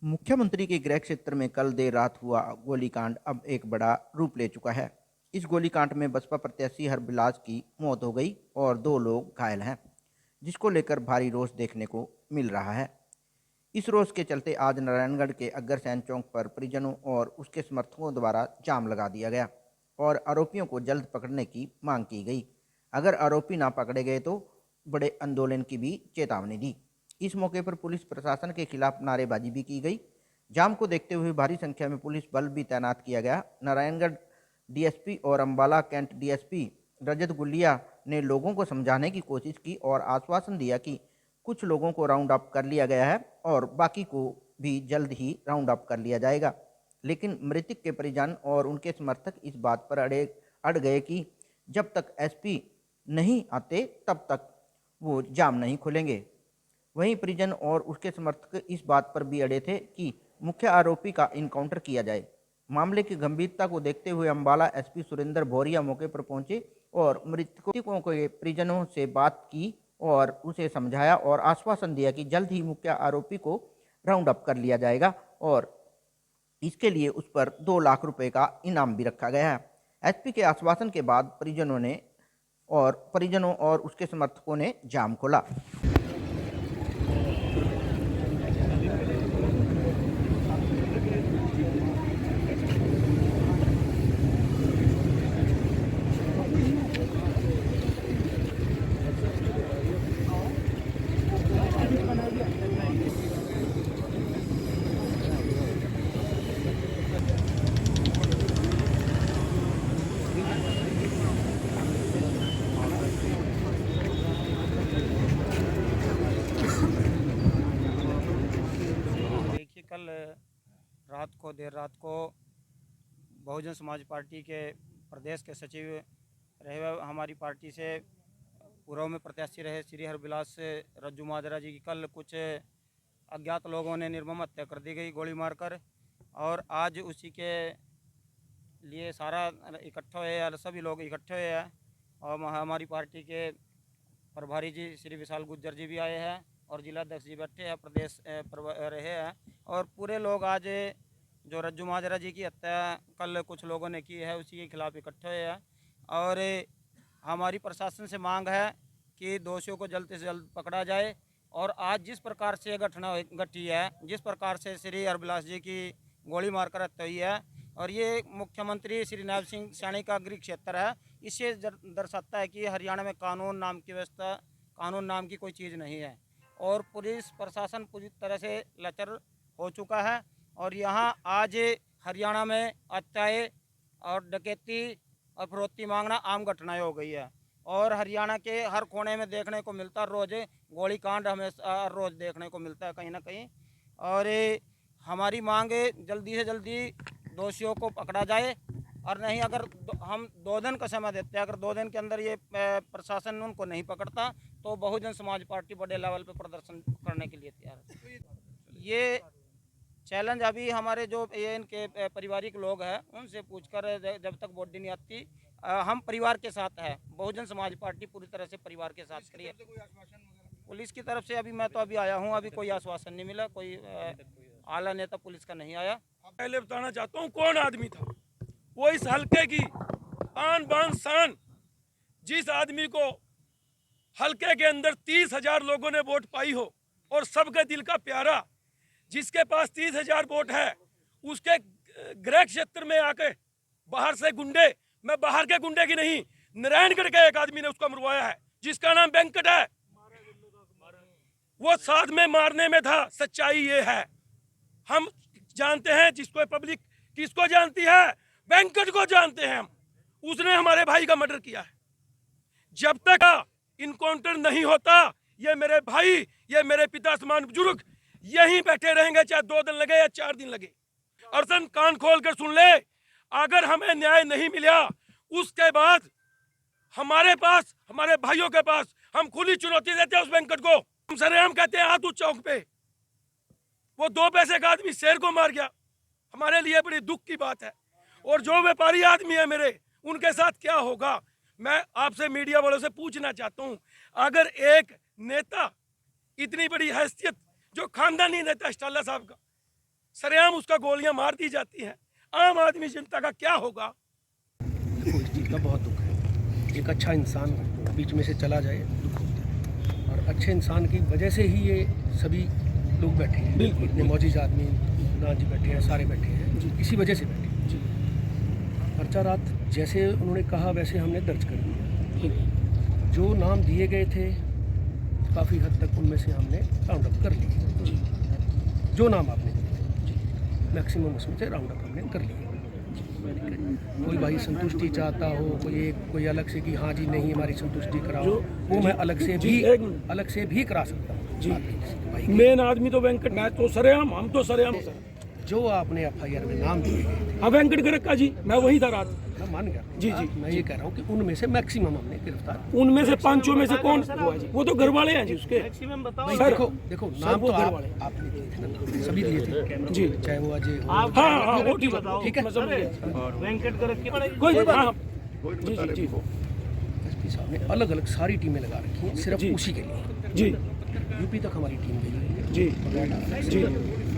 मुख्यमंत्री के गृह क्षेत्र में कल देर रात हुआ गोलीकांड अब एक बड़ा रूप ले चुका है। इस गोलीकांड में बसपा प्रत्याशी हरबिलास की मौत हो गई और 2 लोग घायल हैं, जिसको लेकर भारी रोष देखने को मिल रहा है। इस रोष के चलते आज नारायणगढ़ के अग्रसेन चौक पर परिजनों और उसके समर्थकों द्वारा जाम लगा दिया गया और आरोपियों को जल्द पकड़ने की मांग की गई। अगर आरोपी ना पकड़े गए तो बड़े आंदोलन की भी चेतावनी दी। इस मौके पर पुलिस प्रशासन के खिलाफ नारेबाजी भी की गई। जाम को देखते हुए भारी संख्या में पुलिस बल भी तैनात किया गया। नारायणगढ़ डीएसपी और अंबाला कैंट डीएसपी रजत गुलिया ने लोगों को समझाने की कोशिश की और आश्वासन दिया कि कुछ लोगों को राउंड अप कर लिया गया है और बाकी को भी जल्द ही राउंड अप कर लिया जाएगा। लेकिन मृतक के परिजन और उनके समर्थक इस बात पर अड़ गए कि जब तक एसपी नहीं आते तब तक वो जाम नहीं खोलेंगे। वहीं परिजन और उसके समर्थक इस बात पर भी अड़े थे कि मुख्य आरोपी का इनकाउंटर किया जाए। मामले की गंभीरता को देखते हुए अंबाला एसपी सुरेंद्र भौरिया मौके पर पहुंचे और मृतकों के परिजनों से बात की और उसे समझाया और आश्वासन दिया कि जल्द ही मुख्य आरोपी को राउंड अप कर लिया जाएगा और इसके लिए उस पर 2 लाख रुपए का इनाम भी रखा गया है। एसपी के आश्वासन के बाद परिजनों और उसके समर्थकों ने जाम खोला। देखिए, कल देर रात को बहुजन समाज पार्टी के प्रदेश के सचिव रहे हुए हमारी पार्टी से पूर्व में प्रत्याशी रहे श्री हरबिलास रज्जू माजरा जी की कल कुछ अज्ञात लोगों ने निर्मम हत्या कर दी गई गोली मारकर। और आज उसी के लिए सारा इकट्ठा हुए हैं, सभी लोग इकट्ठे हुए हैं और हमारी पार्टी के प्रभारी जी श्री विशाल गुज्जर जी भी आए हैं और जिलाध्यक्ष जी बैठे हैं, प्रदेश रहे हैं। और पूरे लोग आज जो रज्जू माजरा जी की हत्या कल कुछ लोगों ने की है उसी के खिलाफ इकट्ठे हुए हैं। और हमारी प्रशासन से मांग है कि दोषियों को जल्द से जल्द पकड़ा जाए। और आज जिस प्रकार से घटना घटी है, जिस प्रकार से श्री हरबिलास जी की गोली मारकर हत्या हुई है, और ये मुख्यमंत्री श्री नायब सिंह सैनी का गृह क्षेत्र है, इससे दर्शाता है कि हरियाणा में कानून नाम की व्यवस्था, कानून नाम की कोई चीज़ नहीं है और पुलिस प्रशासन पूरी तरह से लचर हो चुका है। और यहाँ आज हरियाणा में हत्याएं और डकैती और फिरौती मांगना आम घटनाएं हो गई है और हरियाणा के हर कोने में देखने को मिलता है। रोज़ गोली कांड हमें रोज़ देखने को मिलता है कहीं ना कहीं। और हमारी मांग जल्दी से जल्दी दोषियों को पकड़ा जाए और नहीं, अगर हम 2 दिन का समय देते हैं, अगर 2 दिन के अंदर ये प्रशासन उनको नहीं पकड़ता तो बहुजन समाज पार्टी बड़े लेवल पे प्रदर्शन करने के लिए तैयार है। ये चैलेंज अभी हमारे जो ये इनके पारिवारिक लोग हैं उनसे पूछकर जब तक बॉडी नहीं आती, हम परिवार के साथ है। बहुजन समाज पार्टी पूरी तरह से परिवार के साथ खड़ी है। पुलिस की तरफ से अभी मैं तो अभी आया हूँ, अभी कोई आश्वासन नहीं मिला, कोई आला नेता पुलिस का नहीं आया। पहले बताना चाहता हूँ कौन आदमी था वो इस हल्के की आन बान शान, जिस आदमी को हल्के के अंदर 30,000 लोगों ने वोट पाई हो और सबके दिल का प्यारा, जिसके पास 30,000 वोट है, उसके गृह क्षेत्र में आके बाहर से गुंडे, मैं बाहर के गुंडे की नहीं, नारायणगढ़ के एक आदमी ने उसको मरवाया है जिसका नाम वेंकट है। वो साथ में मारने में था। सच्चाई ये है, हम जानते हैं जिसको पब्लिक किसको जानती है, वेंकट को जानते हैं हम। उसने हमारे भाई का मर्डर किया है। जब तक इनकाउंटर नहीं होता ये मेरे भाई, ये मेरे पिता समान बुजुर्ग यहीं बैठे रहेंगे, चाहे 2 दिन लगे या 4 दिन लगे। अर्सन कान खोल कर सुन ले, अगर हमें न्याय नहीं मिला उसके बाद हमारे पास, हमारे भाइयों के पास हम खुली चुनौती देते हैं उस वेंकट को। हम सरेआम कहते हैं आतू चौक पे वो 2 पैसे का आदमी शेर को मार गया, हमारे लिए बड़ी दुख की बात है। और जो व्यापारी आदमी है मेरे, उनके साथ क्या होगा। मैं आपसे मीडिया वालों से पूछना चाहता हूं, अगर एक नेता, इतनी बड़ी हैसियत जो खानदानी नेता स्टाला साहब का, सरेआम उसका गोलियां मार दी जाती हैं। आम आदमी जनता का क्या होगा? देखो, इस चीज़ का बहुत दुख है। एक अच्छा इंसान बीच में से चला जाए, दुख होता है। और अच्छे इंसान की वजह से ही ये सभी लोग बैठे हैं। बिल्कुल। इतने मौजूद आदमी ना जी बैठे हैं, सारे बैठे हैं जी, इसी वजह से बैठे हैं जी। पर्चा रात जैसे उन्होंने कहा वैसे हमने दर्ज कर दिया। जो नाम दिए गए थे काफ़ी हद तक उनमें से हमने राउंड अप कर लिए जी। जो नाम आपने दिए जी, मैक्सिमम उसमें से राउंड अप हमने कर लिए। कोई भाई संतुष्टि चाहता हो, कोई अलग से कि हाँ जी नहीं हमारी संतुष्टि कराओ, वो मैं अलग से भी करा सकता हूँ जी। मेन आदमी तो वेंकट, मैं तो सरेआम, हम तो सरेआम सर। जो आपने FIR में नाम दिए गए थे, हाँ, वेंकट गरक्का जी, मैं वही था रात। मैं मान गया जी। मैं ये कह रहा हूँ कि उनमें से मैक्सिमम हमने गिरफ्तार। उनमें से 5 में से कौन? वो तो घर वाले हैं जी उसके। भाई सर, देखो नाम तो आपने दिए थे ना, सभी दिए थे जी, चाहे वो अजय हो। हाँ, वो ठीक है, मैं समझ गया। वेंकट गरक कोई की हाँ, जी जी जी SP साहब ने अलग अलग सारी टीमें लगा रखी हैं सिर्फ जी। उसी के लिए। जी यूपी तक हमारी टीम गई है जी जी।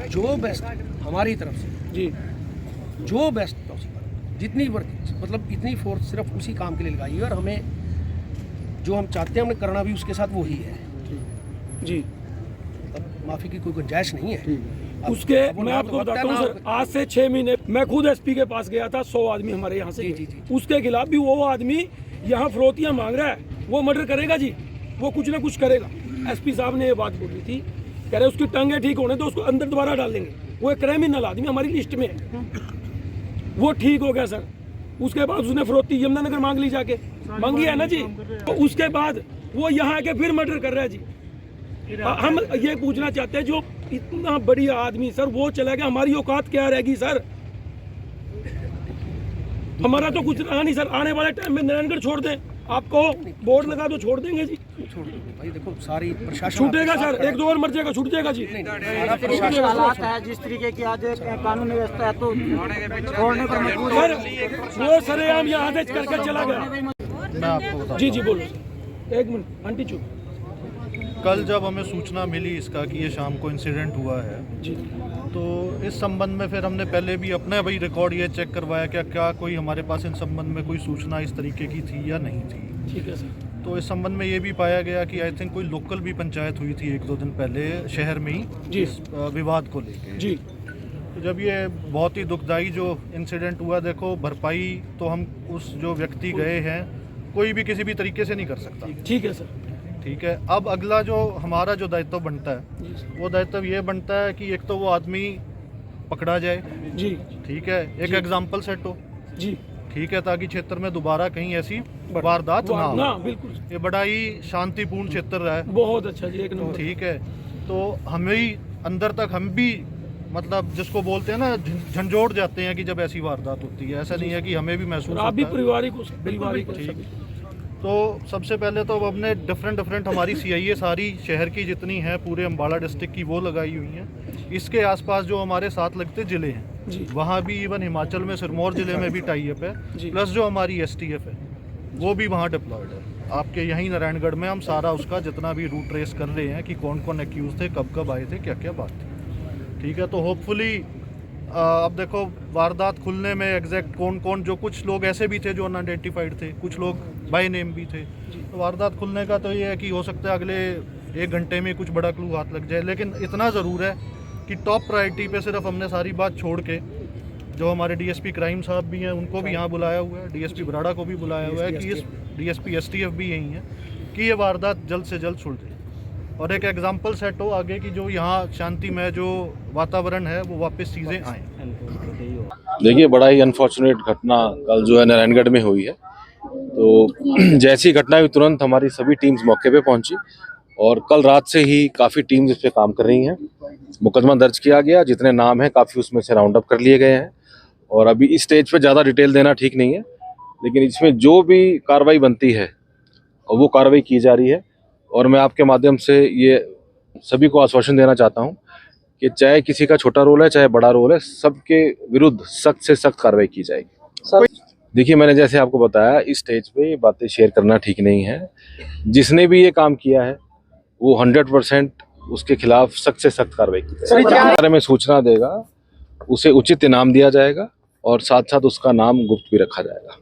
जो बेस्ट हमारी तरफ से, जी जो बेस्ट पॉसिबल, जितनी मतलब इतनी फोर्स सिर्फ उसी काम के लिए लगाई है। और हमें जो हम चाहते हैं हमने करना भी उसके साथ वही है जी। अब माफ़ी की कोई गुंजाइश नहीं है। उसके मैं आपको बताता हूँ सर, आज से 6 महीने मैं खुद SP के पास गया था। 100 आदमी हमारे यहाँ से, जी। उसके खिलाफ भी वो आदमी यहाँ फिरौतियाँ मांग रहा है। वो मर्डर करेगा जी, वो कुछ ना कुछ करेगा। SP साहब ने ये बात बोली थी, कह रहे उसकी टंगे ठीक होने तो उसको अंदर दोबारा डाल देंगे। वो एक क्रिमिनल आदमी हमारी लिस्ट में है, वो ठीक हो गया सर। उसके बाद उसने फिरौती यमुनानगर मांग ली, जाके मांगी है ना जी। तो उसके बाद वो यहाँ आके फिर मर्डर कर रहा है जी। हम ये पूछना चाहते हैं, जो इतना बढ़िया आदमी सर वो चला गया, हमारी औकात क्या रहेगी सर? हमारा तो कुछ रहा नहीं सर। आने वाले टाइम में नारायणगढ़ छोड़ दें, आपको बोर्ड लगा दो, छोड़ देंगे जी। छोड़ दो भाई, देखो सारी प्रशासन छूटेगा सर, 1-2 और मर जाएगा, छूट जाएगा जी। सारा के प्रशासन हालात है, जिस तरीके की आज कानून व्यवस्था है, तो छोड़ने पर मजबूर सर है। वो सरेआम यहाँ से करके चला गया। मैं आपको बता जी जी बोलो सर, 1 मिनट आंटी चुप। कल जब हमें सूचना मिली इसका कि ये शाम को इंसिडेंट हुआ है, जी तो इस संबंध में फिर हमने पहले भी अपने भाई रिकॉर्ड ये चेक करवाया क्या कोई हमारे पास इन संबंध में कोई सूचना इस तरीके की थी या नहीं थी। ठीक है सर। तो इस संबंध में ये भी पाया गया कि आई थिंक कोई लोकल भी पंचायत हुई थी 1-2 दिन पहले शहर में ही जी इस विवाद को लेके। जी तो जब ये बहुत ही दुखदाई जो इंसिडेंट हुआ, देखो भरपाई तो हम उस जो व्यक्ति गए हैं कोई भी किसी भी तरीके से नहीं कर सकता, ठीक है सर। ठीक है। अब अगला जो हमारा जो दायित्व बनता है, जी सर। वो दायित्व ये बनता है कि एक तो वो आदमी पकड़ा जाए, जी ठीक है, एक जी। एग्जाम्पल सेट हो, जी ठीक है, ताकि क्षेत्र में दोबारा कहीं ऐसी वारदात ना ना हो। बिल्कुल ये बड़ा ही शांतिपूर्ण क्षेत्र रहा है, बहुत अच्छा जी, 1 नंबर। ठीक है। तो हमें ही अंदर तक हम भी मतलब जिसको बोलते हैं ना झंझोड़ जाते हैं कि जब ऐसी वारदात होती है, ऐसा नहीं है कि हमें भी महसूस आप भी होता है। पारिवारिक हो ठीक। सभी। तो सबसे पहले तो अब हमने डिफरेंट हमारी CIA सारी शहर की जितनी है पूरे अम्बाला डिस्ट्रिक्ट की वो लगाई हुई हैं। इसके आसपास जो हमारे साथ लगते ज़िले हैं जी वहाँ भी इवन हिमाचल में सिरमौर ज़िले में भी टाई अप है, जी। प्लस जो हमारी STF है वो भी वहाँ डिप्लॉयड है। आपके यहीं नारायणगढ़ में हम सारा उसका जितना भी रूट ट्रेस कर रहे हैं कि कौन कौन एक्यूज़ थे, कब कब आए थे, क्या क्या बात थी, ठीक है। तो होपफुली अब देखो वारदात खुलने में एग्जैक्ट कौन कौन, जो कुछ लोग ऐसे भी थे जो अनआइडेंटिफाइड थे, कुछ लोग बाय नेम भी थे। तो वारदात खुलने का तो ये है कि हो सकता है अगले 1 घंटे में कुछ बड़ा क्लू हाथ लग जाए, लेकिन इतना ज़रूर है कि टॉप प्रायोरिटी पे सिर्फ हमने सारी बात छोड़ के जो हमारे DSP क्राइम साहब भी हैं उनको भी यहाँ बुलाया हुआ है, DSP बराड़ा को भी बुलाया हुआ है कि इस DSP STF भी यही है कि ये वारदात जल्द से जल्द सुलझे और एक एग्जाम्पल सेट हो आगे की, जो यहाँ शांतिमय जो वातावरण है वो वापस चीज़ें आएँ। देखिए, बड़ा ही अनफॉर्चुनेट घटना कल जो है नारायणगढ़ में हुई है। तो जैसी घटना हुई तुरंत हमारी सभी टीम्स मौके पे पहुंची और कल रात से ही काफ़ी टीम्स इस पे काम कर रही हैं। मुकदमा दर्ज किया गया, जितने नाम हैं काफ़ी उसमें से राउंड अप कर लिए गए हैं और अभी इस स्टेज पे ज़्यादा डिटेल देना ठीक नहीं है, लेकिन इसमें जो भी कार्रवाई बनती है वो कार्रवाई की जा रही है। और मैं आपके माध्यम से ये सभी को आश्वासन देना चाहता हूँ कि चाहे किसी का छोटा रोल है चाहे बड़ा रोल है, सबके विरुद्ध सख्त से सख्त कार्रवाई की जाएगी। देखिए, मैंने जैसे आपको बताया इस स्टेज पे ये बातें शेयर करना ठीक नहीं है। जिसने भी ये काम किया है वो 100% उसके खिलाफ सख्त से सख्त कार्रवाई की जाएगी। बारे में सूचना देगा उसे उचित इनाम दिया जाएगा और साथ साथ उसका नाम गुप्त भी रखा जाएगा।